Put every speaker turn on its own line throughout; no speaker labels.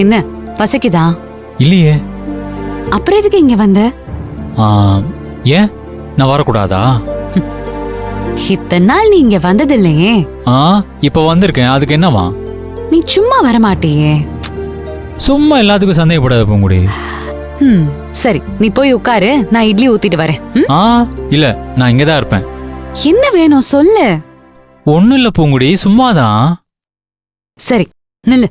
என்ன பசிக்குதா?
இல்லையே.
அப்புறம் எதுக்கு இங்க வந்த?
ஏன் நான் வரக்கூடாதா?
இத்தனை நாள் நீ இங்க வந்தது இல்லையே.
இப்ப வந்திருக்கேன், அதுக்கு என்னவா?
நீ சும்மா வரமாட்டியே.
சும்மா எல்லாத்துக்கும் சந்தேகப்படாத பூங்குடி.
சரி, நீ போய் உட்காரு, நான் இட்லி ஊத்திட்டு வரேன்.
இல்ல, நான் இங்கதான் இருப்பேன்.
என்ன வேணும் சொல்லு.
ஒண்ணும் இல்ல பூங்குடி, சும்மாதான்.
சரி, நில்லு.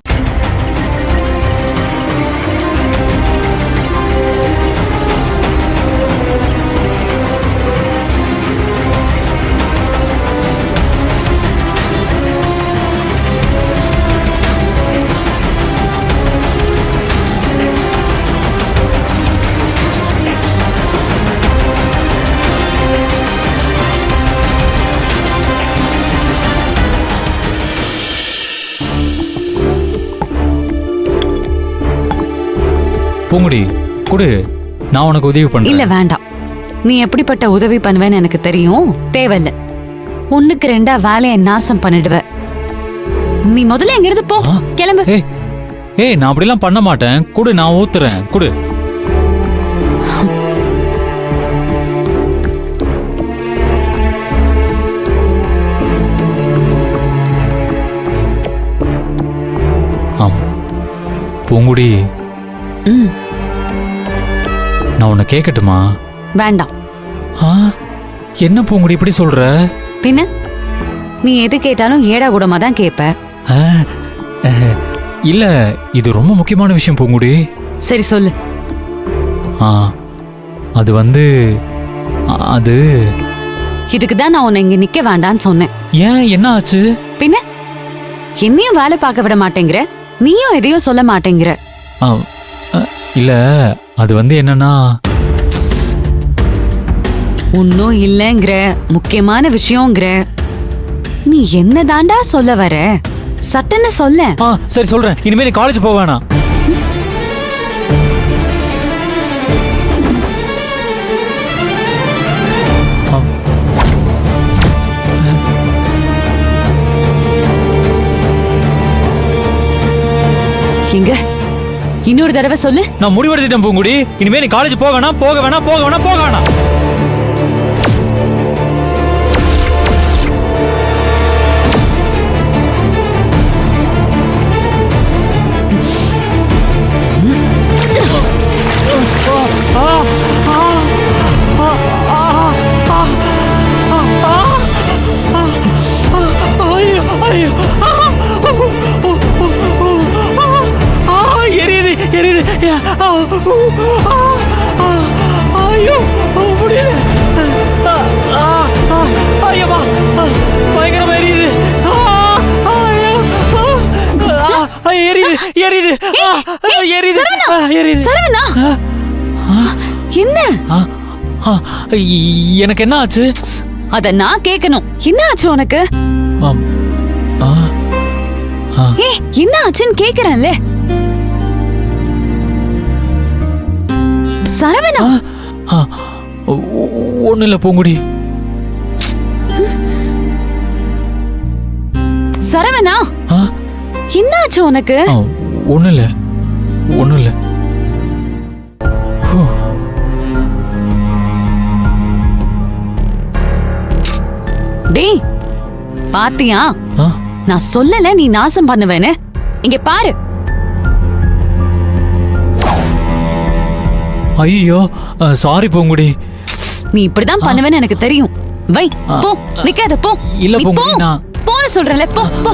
பூங்குடி குடு, நான் உனக்கு உதவி பண்றேன்.
இல்ல வேண்டாம், நீ எப்படிப்பட்ட உதவி பண்ணுவேன்னு எனக்கு தெரியும். தேவையில்ல. ஒண்ணுக்கு ரெண்டா வேலையை நாசம் பண்ணிடுவ. நீ முதல்ல எங்க இருந்து போ, கிளம்பு.
ஏய், நான் அப்படிலாம் பண்ண மாட்டேன். குடு, நான் ஊத்துறேன். குடு. பூங்குடி, நான் உன்னை கேட்கட்டுமா?
வேண்டாம்.
என்ன பூங்குடி இப்படி சொல்ற?
பின்ன நீ எது கேட்டாலும் ஏடா கூடமா தான் கேப்ப.
இல்ல, இது ரொம்ப முக்கியமான விஷயம் பூங்குடி.
சரி சொல்லு.
அது அது
இதுக்கு தான் நான் உன்னை இங்க நிக்க வேண்டான்னு சொன்னேன்.
ஏன், என்ன ஆச்சு?
பின்ன என்னையும் வேலை பார்க்க விட மாட்டேங்கிற, நீயும் எதையும் சொல்ல மாட்டேங்கிற.
இல்ல, அது என்னன்னா,
ஒன்னும் இல்லங்கிற, முக்கியமான விஷயம்ங்கிற. நீ என்ன தாண்டா சொல்ல வர? சட்டன்னு சொல்ல.
சரி சொல்றேன். இனிமே நீ காலேஜ் போக வேணாம்.
எங்க இன்னொரு தடவை சொல்லு.
நான் முடிவெடுத்துட்டேன் பூங்குடி. இனிமே நீ காலேஜ் போக வேணாம், போக வேணாம், போக வேணாம், போக வேணாம். ஐயோ, முடியல. ஐயம்மா, பயங்கரமா எரியுது. எரியுது, எரியுது, எரியுது, எரியுது.
சரவணா, என்ன?
எனக்கு என்ன ஆச்சு?
அத நான் கேட்கணும். என்ன ஆச்சு உனக்கு? என்ன ஆச்சுன்னு கேக்குறேன்ல. சரவணா,
ஒண்ணு இல்ல பூங்குடி.
சரவணா, என்ன ஆச்சு உனக்கு?
ஒண்ணு இல்ல, ஒண்ணு இல்ல.
டேய், பாத்தியா? நான் சொல்லல நீ நாசம் பண்ணுவேன்னு. இங்க பாரு.
ஐயோ, சாரி பூங்குடி.
நீ இப்படிதான் பண்ணுவேன்னு எனக்கு தெரியும். வை, போ, நிக்காத, போ.
இல்ல
பூங்குடி,
நான்
போன்னு சொல்றேன்ல, போ, போ.